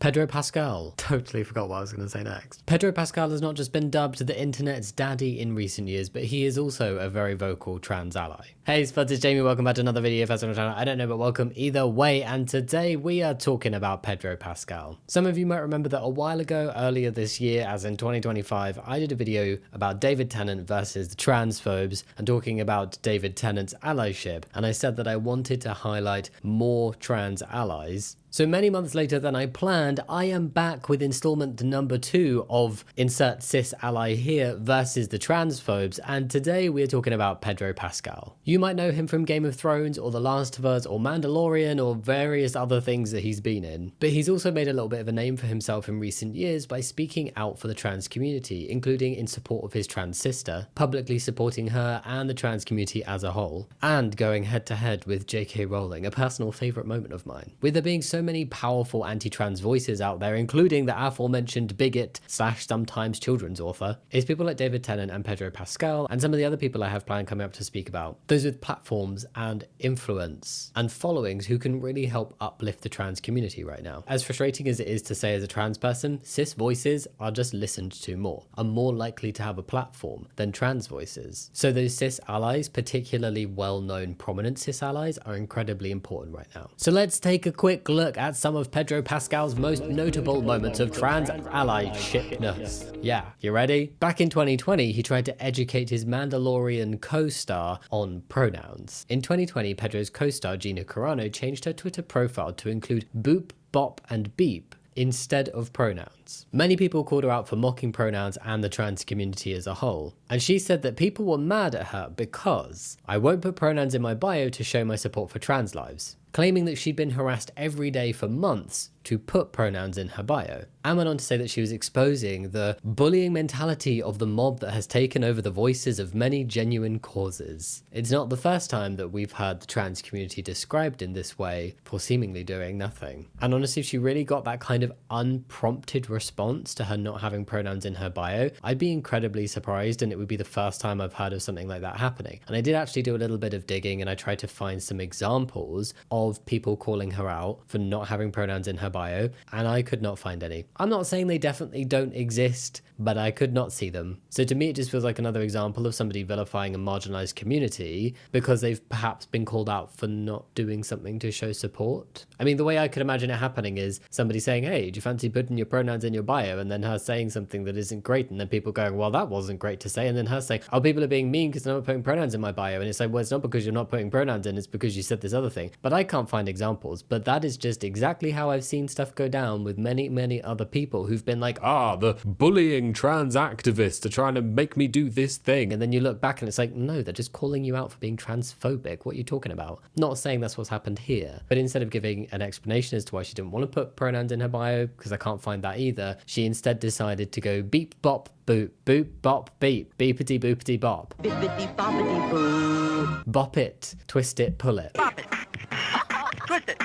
Pedro Pascal. Totally forgot what I was going to say next. Pedro Pascal has not just been dubbed the internet's daddy in recent years, but he is also a very vocal trans ally. Hey Spuds, it's Jamie, welcome back to another video. If that's on the channel, I don't know, but welcome either way. And today we are talking about Pedro Pascal. Some of you might remember that a while ago, earlier this year, as in 2025, I did a video about David Tennant versus the Transphobes and talking about David Tennant's allyship. And I said that I wanted to highlight more trans allies. So many months later than I planned, I am back with installment number 2 of Insert Cis Ally Here versus the Transphobes, and today we're talking about Pedro Pascal. You might know him from Game of Thrones or The Last of Us or Mandalorian or various other things that he's been in, but he's also made a little bit of a name for himself in recent years by speaking out for the trans community, including in support of his trans sister, publicly supporting her and the trans community as a whole, and going head to head with J.K. Rowling, a personal favourite moment of mine. With there being so many powerful anti-trans voices out there, including the aforementioned bigot / sometimes children's author, is people like David Tennant and Pedro Pascal and some of the other people I have planned coming up to speak about. Those with platforms and influence and followings who can really help uplift the trans community right now. As frustrating as it is to say as a trans person, cis voices are just listened to more, are more likely to have a platform than trans voices. So those cis allies, particularly well-known prominent cis allies, are incredibly important right now. So let's take a quick look at some of Pedro Pascal's most notable moments of trans allyshipness. Yeah, you ready? Back in 2020, he tried to educate his Mandalorian co-star on pronouns. In 2020, Pedro's co-star Gina Carano changed her Twitter profile to include boop, bop, and beep instead of pronouns. Many people called her out for mocking pronouns and the trans community as a whole, and she said that people were mad at her because I won't put pronouns in my bio to show my support for trans lives, claiming that she'd been harassed every day for months to put pronouns in her bio, and went on to say that she was exposing the bullying mentality of the mob that has taken over the voices of many genuine causes. It's not the first time that we've heard the trans community described in this way for seemingly doing nothing. And honestly, if she really got that kind of unprompted response to her not having pronouns in her bio, I'd be incredibly surprised, and it would be the first time I've heard of something like that happening. And I did actually do a little bit of digging, and I tried to find some examples of people calling her out for not having pronouns in her bio, and I could not find any. I'm not saying they definitely don't exist, but I could not see them. So to me, it just feels like another example of somebody vilifying a marginalized community because they've perhaps been called out for not doing something to show support. I mean, the way I could imagine it happening is somebody saying, hey, do you fancy putting your pronouns in your bio? And then her saying something that isn't great, and then people going, well, that wasn't great to say. And then her saying, oh, people are being mean because they're not putting pronouns in my bio. And it's like, well, it's not because you're not putting pronouns in, it's because you said this other thing. But I can't find examples, but that is just exactly how I've seen stuff go down with many other people who've been like, the bullying trans activists are trying to make me do this thing. And then you look back and it's like, no, they're just calling you out for being transphobic. What are you talking about? Not saying that's what's happened here, but instead of giving an explanation as to why she didn't want to put pronouns in her bio, because I can't find that either, she instead decided to go beep bop boop, boop bop beep, beepity boopity bop. Bippity boppity boo. Bop it, twist it, pull it. Bop it. Twist it.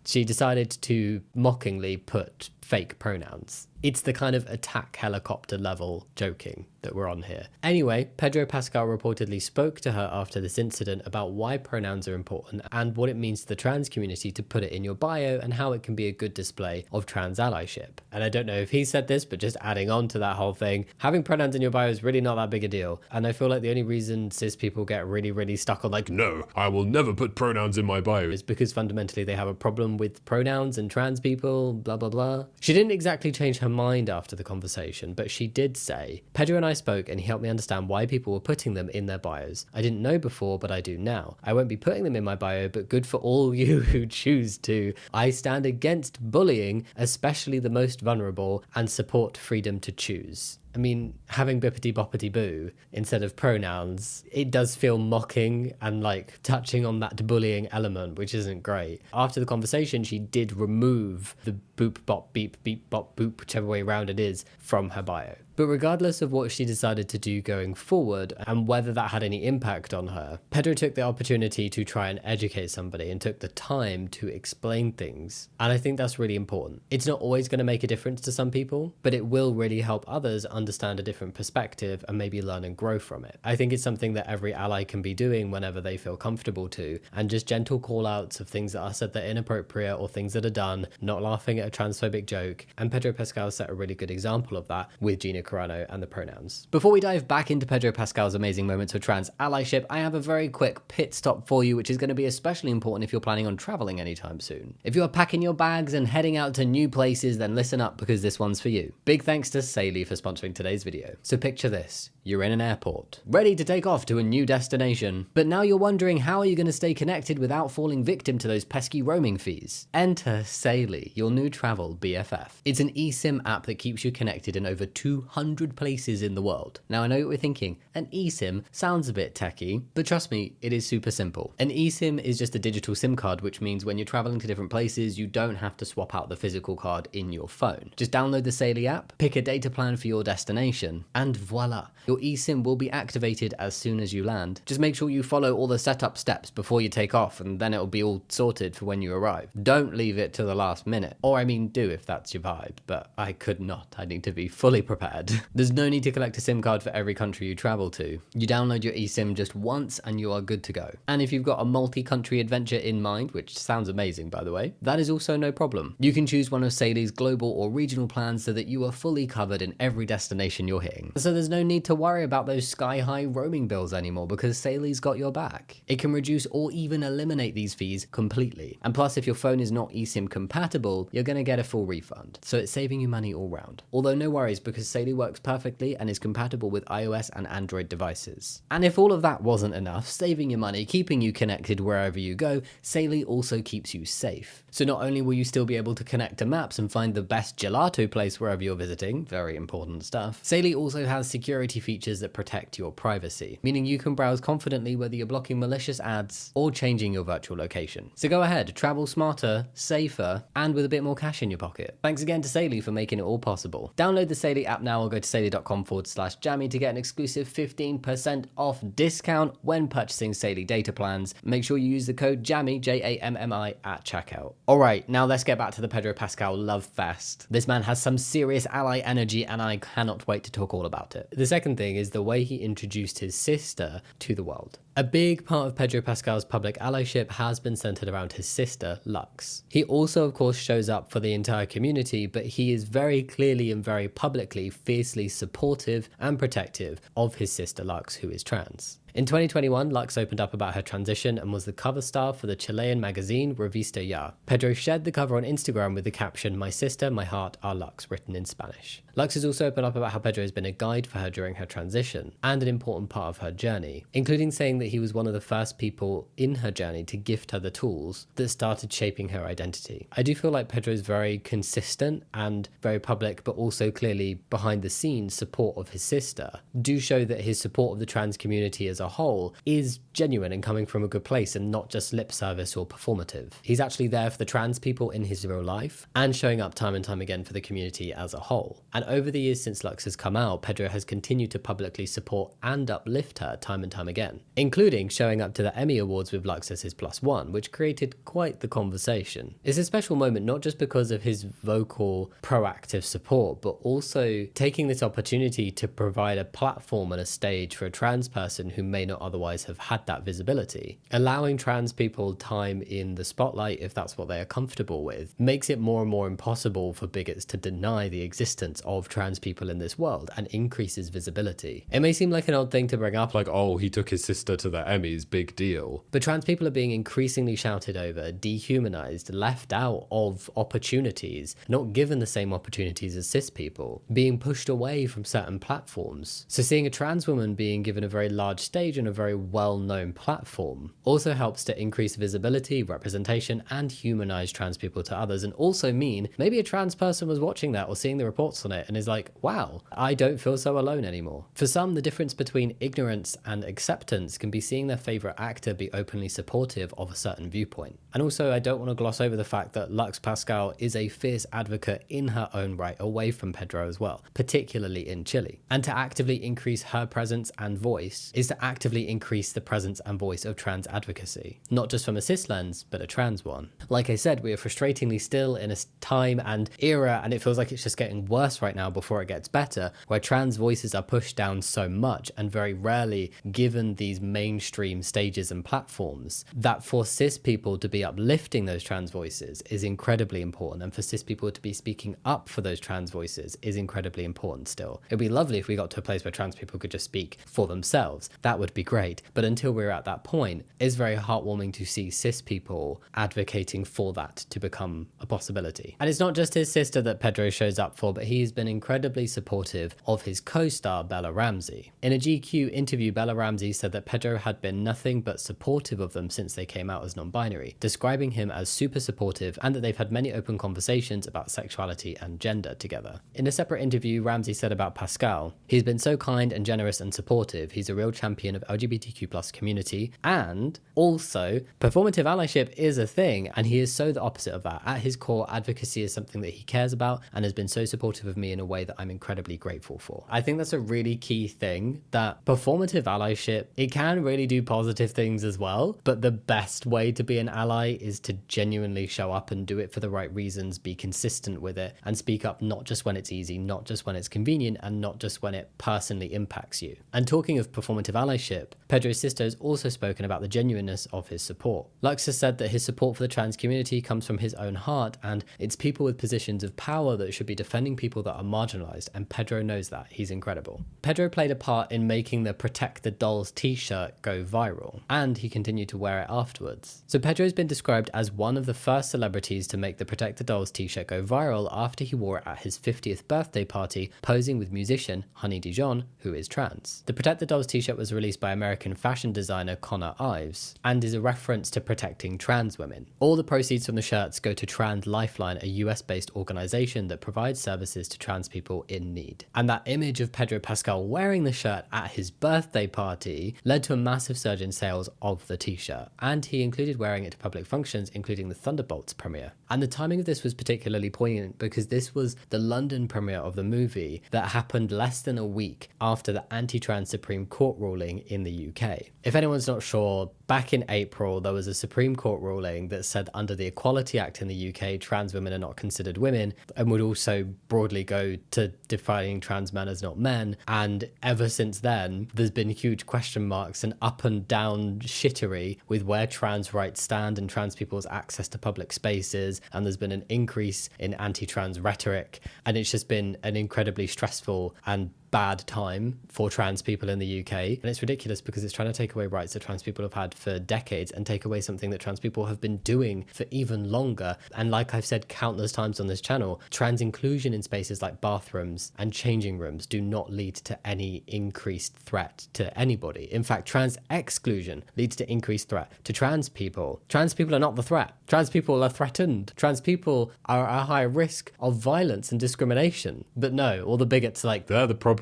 She decided to mockingly put fake pronouns. It's the kind of attack helicopter level joking that we're on here. Anyway, Pedro Pascal reportedly spoke to her after this incident about why pronouns are important and what it means to the trans community to put it in your bio and how it can be a good display of trans allyship. And I don't know if he said this, but just adding on to that whole thing, having pronouns in your bio is really not that big a deal. And I feel like the only reason cis people get really stuck on like, no, I will never put pronouns in my bio, is because fundamentally they have a problem with pronouns and trans people, blah, blah, blah. She didn't exactly change her mind after the conversation, but she did say, Pedro and I spoke and he helped me understand why people were putting them in their bios. I didn't know before, but I do now. I won't be putting them in my bio, but good for all you who choose to. I stand against bullying, especially the most vulnerable, and support freedom to choose. I mean, having bippity boppity boo instead of pronouns, it does feel mocking and like touching on that bullying element, which isn't great. After the conversation, she did remove the boop bop beep beep bop boop, whichever way around it is, from her bio. But regardless of what she decided to do going forward and whether that had any impact on her, Pedro took the opportunity to try and educate somebody and took the time to explain things. And I think that's really important. It's not always going to make a difference to some people, but it will really help others understand a different perspective and maybe learn and grow from it. I think it's something that every ally can be doing whenever they feel comfortable to, and just gentle call outs of things that are said that are inappropriate or things that are done, not laughing at a transphobic joke. And Pedro Pascal set a really good example of that with Gina Carano and the pronouns. Before we dive back into Pedro Pascal's amazing moments of trans allyship, I have a very quick pit stop for you, which is going to be especially important if you're planning on traveling anytime soon. If you are packing your bags and heading out to new places, then listen up because this one's for you. Big thanks to Saily for sponsoring today's video. So picture this. You're in an airport, ready to take off to a new destination, but now you're wondering how are you going to stay connected without falling victim to those pesky roaming fees? Enter Saily, your new travel BFF. It's an eSIM app that keeps you connected in over 200 places in the world. Now I know what we're thinking, an eSIM sounds a bit techie, but trust me, it is super simple. An eSIM is just a digital SIM card, which means when you're traveling to different places, you don't have to swap out the physical card in your phone. Just download the Saily app, pick a data plan for your destination, and voila, your eSIM will be activated as soon as you land. Just make sure you follow all the setup steps before you take off, and then it'll be all sorted for when you arrive. Don't leave it to the last minute. Or I mean, do if that's your vibe, but I could not. I need to be fully prepared. There's no need to collect a SIM card for every country you travel to. You download your eSIM just once and you are good to go. And if you've got a multi-country adventure in mind, which sounds amazing by the way, that is also no problem. You can choose one of Saily's global or regional plans so that you are fully covered in every destination you're hitting. So there's no need to worry about those sky-high roaming bills anymore because Saily's got your back. It can reduce or even eliminate these fees completely. And plus, if your phone is not eSIM compatible, you're going to get a full refund. So it's saving you money all round. Although no worries because Saily works perfectly and is compatible with iOS and Android devices. And if all of that wasn't enough, saving your money, keeping you connected wherever you go, Saily also keeps you safe. So not only will you still be able to connect to maps and find the best gelato place wherever you're visiting, very important stuff, Saily also has security features that protect your privacy, meaning you can browse confidently whether you're blocking malicious ads or changing your virtual location. So go ahead, travel smarter, safer, and with a bit more cash in your pocket. Thanks again to Saily for making it all possible. Download the Saily app now or go to saily.com/jammy to get an exclusive 15% off discount when purchasing Saily data plans. Make sure you use the code JAMMY, J-A-M-M-I, at checkout. Alright, now let's get back to the Pedro Pascal love fest. This man has some serious ally energy and I cannot wait to talk all about it. The second thing is the way he introduced his sister to the world. A big part of Pedro Pascal's public allyship has been centered around his sister, Lux. He also, of course, shows up for the entire community, but he is very clearly and very publicly fiercely supportive and protective of his sister, Lux, who is trans. In 2021, Lux opened up about her transition and was the cover star for the Chilean magazine Revista Ya. Pedro shared the cover on Instagram with the caption, "My sister, my heart are Lux," written in Spanish. Lux has also opened up about how Pedro has been a guide for her during her transition and an important part of her journey, including saying that he was one of the first people in her journey to gift her the tools that started shaping her identity. I do feel like Pedro is very consistent and very public, but also clearly behind the scenes support of his sister do show that his support of the trans community as a whole is genuine and coming from a good place and not just lip service or performative. He's actually there for the trans people in his real life and showing up time and time again for the community as a whole. And over the years since Lux has come out, Pedro has continued to publicly support and uplift her time and time again, including showing up to the Emmy Awards with Lux as his +1, which created quite the conversation. It's a special moment not just because of his vocal, proactive support, but also taking this opportunity to provide a platform and a stage for a trans person who may not otherwise have had that visibility. Allowing trans people time in the spotlight, if that's what they are comfortable with, makes it more and more impossible for bigots to deny the existence of trans people in this world and increases visibility. It may seem like an odd thing to bring up, like, oh, he took his sister to the Emmys, big deal. But trans people are being increasingly shouted over, dehumanized, left out of opportunities, not given the same opportunities as cis people, being pushed away from certain platforms. So seeing a trans woman being given a very large stage on a very well-known platform also helps to increase visibility, representation, and humanize trans people to others, and also mean maybe a trans person was watching that or seeing the reports on it and is like, wow, I don't feel so alone anymore. For some, the difference between ignorance and acceptance can can be seeing their favourite actor be openly supportive of a certain viewpoint. And also, I don't want to gloss over the fact that Lux Pascal is a fierce advocate in her own right away from Pedro as well, particularly in Chile. And to actively increase her presence and voice is to actively increase the presence and voice of trans advocacy, not just from a cis lens, but a trans one. Like I said, we are frustratingly still in a time and era, and it feels like it's just getting worse right now before it gets better, where trans voices are pushed down so much and very rarely given these mainstream stages and platforms, that for cis people to be uplifting those trans voices is incredibly important, and for cis people to be speaking up for those trans voices is incredibly important still. It'd be lovely if we got to a place where trans people could just speak for themselves. That would be great. But until we're at that point, it's very heartwarming to see cis people advocating for that to become a possibility. And it's not just his sister that Pedro shows up for, but he's been incredibly supportive of his co-star Bella Ramsey. In a GQ interview, Bella Ramsey said that Pedro had been nothing but supportive of them since they came out as non-binary, describing him as super supportive and that they've had many open conversations about sexuality and gender together. In a separate interview, Ramsey said about Pascal, "He's been so kind and generous and supportive. He's a real champion of LGBTQ+ community, and also performative allyship is a thing, and he is so the opposite of that. At his core, advocacy is something that he cares about and has been so supportive of me in a way that I'm incredibly grateful for." I think that's a really key thing, that performative allyship, it can really do positive things as well, but the best way to be an ally is to genuinely show up and do it for the right reasons, be consistent with it, and speak up not just when it's easy, not just when it's convenient, and not just when it personally impacts you. And talking of performative allyship, Pedro's sister has also spoken about the genuineness of his support. Lux has said that his support for the trans community comes from his own heart, and it's people with positions of power that should be defending people that are marginalized, and Pedro knows that. He's incredible. Pedro played a part in making the Protect the Dolls t-shirt go viral, and he continued to wear it afterwards. So Pedro's been described as one of the first celebrities to make the Protect the Dolls t-shirt go viral after he wore it at his 50th birthday party, posing with musician Honey Dijon, who is trans. The Protect the Dolls t-shirt was released by American fashion designer Connor Ives, and is a reference to protecting trans women. All the proceeds from the shirts go to Trans Lifeline, a US-based organization that provides services to trans people in need. And that image of Pedro Pascal wearing the shirt at his birthday party led to a massive surge in sales of the t-shirt, and he included wearing it to public functions, including the Thunderbolts premiere. And the timing of this was particularly poignant because this was the London premiere of the movie that happened less than a week after the anti-trans Supreme Court ruling in the UK. If anyone's not sure, back in April, there was a Supreme Court ruling that said under the Equality Act in the UK, trans women are not considered women, and would also broadly go to defining trans men as not men. And ever since then, there's been huge question marks and up and down shittery with where trans rights stand and trans people's access to public spaces. And there's been an increase in anti-trans rhetoric. And it's just been an incredibly stressful and bad time for trans people in the UK. And it's ridiculous because it's trying to take away rights that trans people have had for decades and take away something that trans people have been doing for even longer. And like I've said countless times on this channel, trans inclusion in spaces like bathrooms and changing rooms do not lead to any increased threat to anybody. In fact, trans exclusion leads to increased threat to trans people. Trans people are not the threat. Trans people are threatened. Trans people are at a high risk of violence and discrimination. But no, all the bigots are like, they're the problem.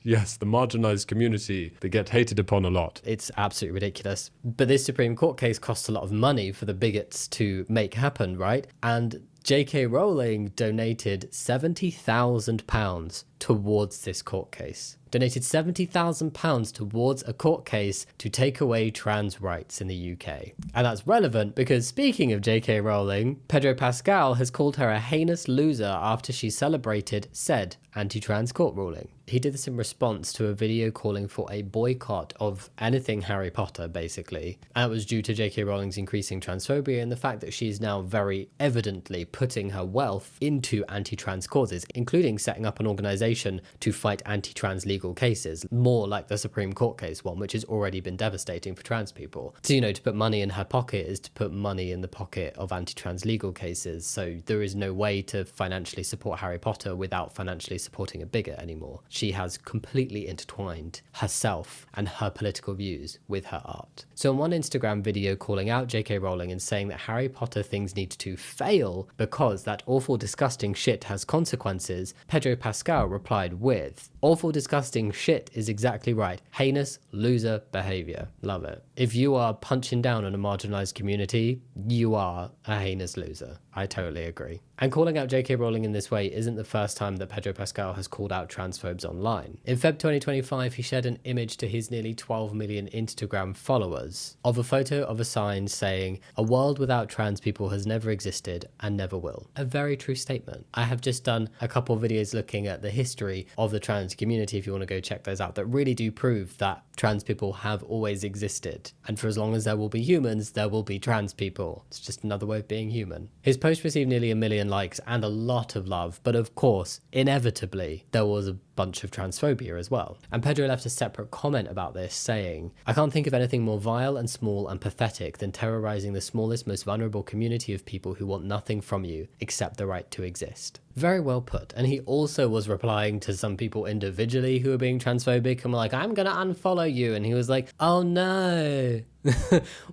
Yes, the marginalized community, they get hated upon a lot. It's absolutely ridiculous. But this Supreme Court case costs a lot of money for the bigots to make happen, right? And J.K. Rowling donated £70,000 towards this court case. Donated £70,000 towards a court case to take away trans rights in the UK. And that's relevant because, speaking of J.K. Rowling, Pedro Pascal has called her a heinous loser after she celebrated said anti-trans court ruling. He did this in response to a video calling for a boycott of anything Harry Potter, basically. And it was due to J.K. Rowling's increasing transphobia and the fact that she's now very evidently putting her wealth into anti-trans causes, including setting up an organisation to fight anti-trans legal cases, more like the Supreme Court case one, which has already been devastating for trans people. So, to put money in her pocket is to put money in the pocket of anti-trans legal cases. So there is no way to financially support Harry Potter without financially supporting a bigot anymore. She has completely intertwined herself and her political views with her art. So in one Instagram video calling out J.K. Rowling and saying that Harry Potter things need to fail because that awful disgusting shit has consequences, Pedro Pascal replied with, "Awful, disgusting shit is exactly right. Heinous, loser behavior." Love it. If you are punching down on a marginalized community, you are a heinous loser. I totally agree. And calling out J.K. Rowling in this way isn't the first time that Pedro Pascal has called out transphobes online. In Feb 2025, he shared an image to his nearly 12 million Instagram followers of a photo of a sign saying, "A world without trans people has never existed and never will." A very true statement. I have just done a couple of videos looking at the history of the trans community, if you want to go check those out, that really do prove that trans people have always existed. And for as long as there will be humans, there will be trans people. It's just another way of being human. His post received nearly 1 million likes and a lot of love, but of course, inevitably, there was a bunch of transphobia as well. And Pedro left a separate comment about this saying, "I can't think of anything more vile and small and pathetic than terrorizing the smallest, most vulnerable community of people who want nothing from you except the right to exist." Very well put. And he also was replying to some people individually who were being transphobic and were like, "I'm gonna unfollow you." And he was like, "Oh no."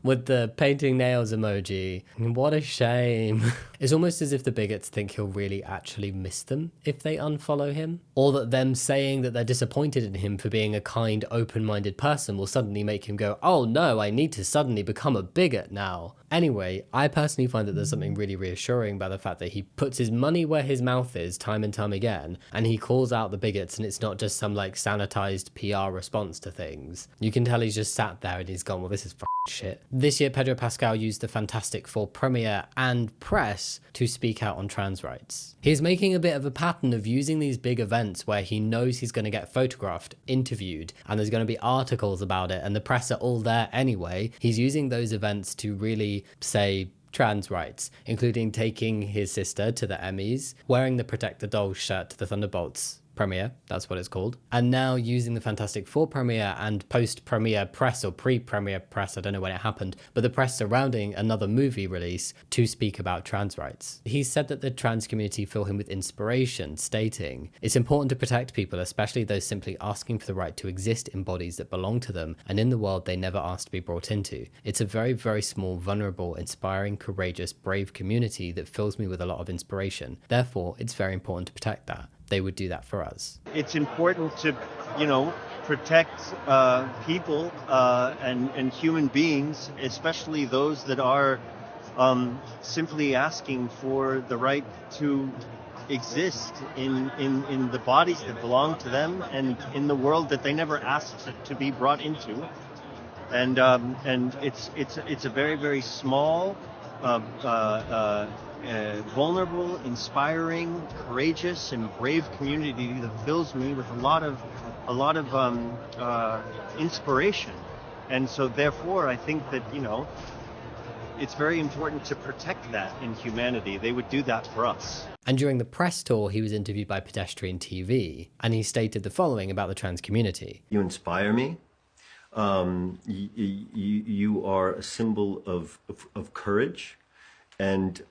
With the painting nails emoji. What a shame. It's almost as if the bigots think he'll really actually miss them if they unfollow him, or that them saying that they're disappointed in him for being a kind, open-minded person will suddenly make him go, "Oh no, I need to suddenly become a bigot now." Anyway, I personally find that there's something really reassuring by the fact that he puts his money where his mouth is time and time again, and he calls out the bigots, and it's not just some like sanitized PR response to things. You can tell he's just sat there and he's gone, well, this is shit. This year, Pedro Pascal used the Fantastic Four premiere and press to speak out on trans rights. He's making a bit of a pattern of using these big events where he knows he's going to get photographed, interviewed, and there's going to be articles about it, and the press are all there anyway. He's using those events to really say trans rights, including taking his sister to the Emmys, wearing the Protect the Dolls shirt to the Thunderbolts premiere, that's what it's called, and now using the Fantastic Four premiere and post-premiere press or pre-premiere press, I don't know when it happened, but the press surrounding another movie release to speak about trans rights. He said that the trans community fill him with inspiration, stating, "It's important to protect people, especially those simply asking for the right to exist in bodies that belong to them and in the world they never asked to be brought into. It's a very, very small, vulnerable, inspiring, courageous, brave community that fills me with a lot of inspiration. Therefore, it's very important to protect that. They would do that for us." It's important to, protect people and human beings, especially those that are simply asking for the right to exist in the bodies that belong to them and in the world that they never asked to be brought into. And it's a very, very small, vulnerable, inspiring, courageous, and brave community that fills me with a lot of inspiration. And so therefore I think that it's very important to protect that in humanity. They would do that for us. And during the press tour, he was interviewed by Pedestrian TV, and he stated the following about the trans community. "You inspire me. You are a symbol of courage. And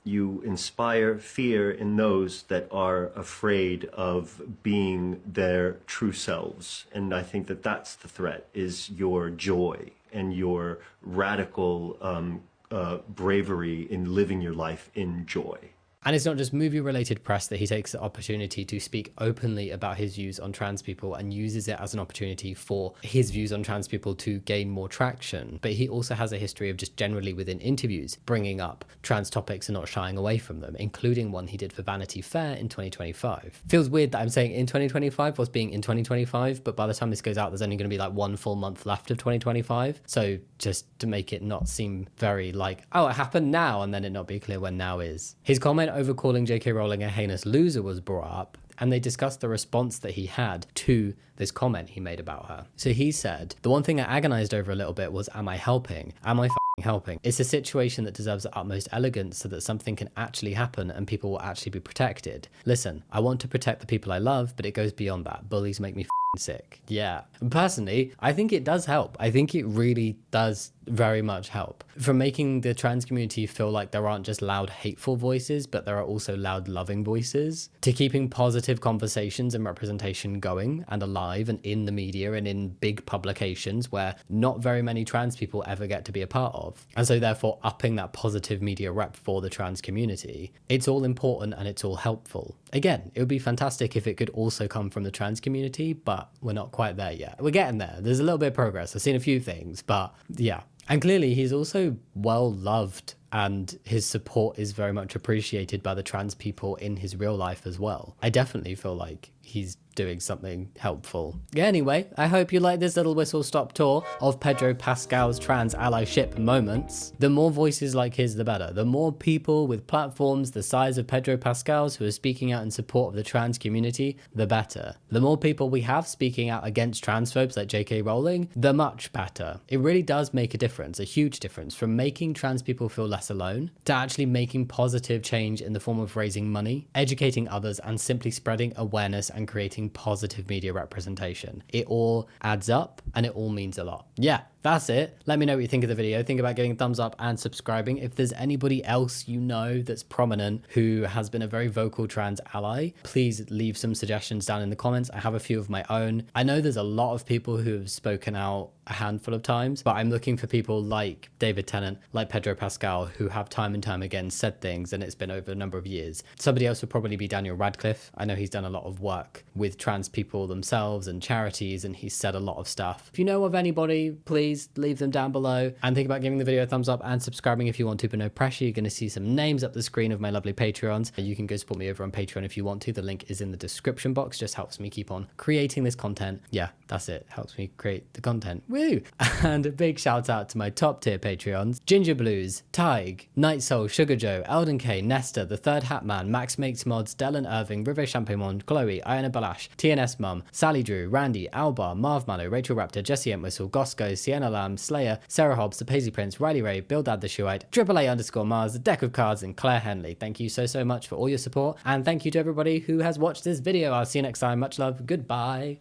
you inspire fear in those that are afraid of being their true selves. And I think that that's the threat, is your joy and your radical bravery in living your life in joy." And it's not just movie-related press that he takes the opportunity to speak openly about his views on trans people and uses it as an opportunity for his views on trans people to gain more traction. But he also has a history of just generally within interviews bringing up trans topics and not shying away from them, including one he did for Vanity Fair in 2025. Feels weird that I'm saying in 2025 was being in 2025, but by the time this goes out, there's only going to be like 1 full month left of 2025. So just to make it not seem very like, oh, it happened now, and then it not be clear when now is. His comment over calling J.K. Rowling a heinous loser was brought up, and they discussed the response that he had to this comment he made about her. So he said, "The one thing I agonized over a little bit was, am I helping? Am I helping? It's a situation that deserves the utmost elegance so that something can actually happen and people will actually be protected. Listen, I want to protect the people I love, but it goes beyond that. Bullies make me sick. Yeah. Personally, I think it does help. I think it really does very much help. From making the trans community feel like there aren't just loud, hateful voices, but there are also loud, loving voices, to keeping positive conversations and representation going and alive and in the media and in big publications where not very many trans people ever get to be a part of. And so therefore upping that positive media rep for the trans community, it's all important and it's all helpful. Again, it would be fantastic if it could also come from the trans community, but we're not quite there yet. We're getting there. There's a little bit of progress. I've seen a few things, but yeah. And clearly he's also well loved and his support is very much appreciated by the trans people in his real life as well. I definitely feel like he's doing something helpful. Yeah, anyway, I hope you like this little whistle stop tour of Pedro Pascal's trans allyship moments. The more voices like his, the better. The more people with platforms the size of Pedro Pascal's who are speaking out in support of the trans community, the better. The more people we have speaking out against transphobes like J.K. Rowling, the much better. It really does make a difference, a huge difference, from making trans people feel less alone to actually making positive change in the form of raising money, educating others, and simply spreading awareness and creating positive media representation. It all adds up and it all means a lot. Yeah, that's it. Let me know what you think of the video. Think about giving a thumbs up and subscribing. If there's anybody else you know that's prominent who has been a very vocal trans ally, please leave some suggestions down in the comments. I have a few of my own. I know there's a lot of people who have spoken out a handful of times, but I'm looking for people like David Tennant, like Pedro Pascal, who have time and time again said things, and it's been over a number of years. Somebody else would probably be Daniel Radcliffe. I know he's done a lot of work with trans people themselves and charities, and he's said a lot of stuff. If you know of anybody, please leave them down below, and think about giving the video a thumbs up and subscribing if you want to, but no pressure. You're going to see some names up the screen of my lovely Patreons. You can go support me over on Patreon if you want to. The link is in the description box. Just helps me keep on creating this content. Yeah, that's it. Helps me create the content. Woo! And a big shout out to my top tier Patreons: Ginger Blues, Tig, Night Soul, Sugar Joe, Elden K, Nesta, The Third Hat Man, Max Makes Mods, Dylan Irving, Rive Champemont, Chloe, Iona Balash, TNS Mum, Sally Drew, Randy, Albar, Marv Mallow, Rachel Raptor, Jesse Entwistle, Gosco, Sienna Lamb, Slayer, Sarah Hobbs, The Paisley Prince, Riley Ray, Bill Dad the Shoeite, AAA_Mars, The Deck of Cards, and Claire Henley. Thank you so much for all your support, and thank you to everybody who has watched this video. I'll see you next time. Much love. Goodbye.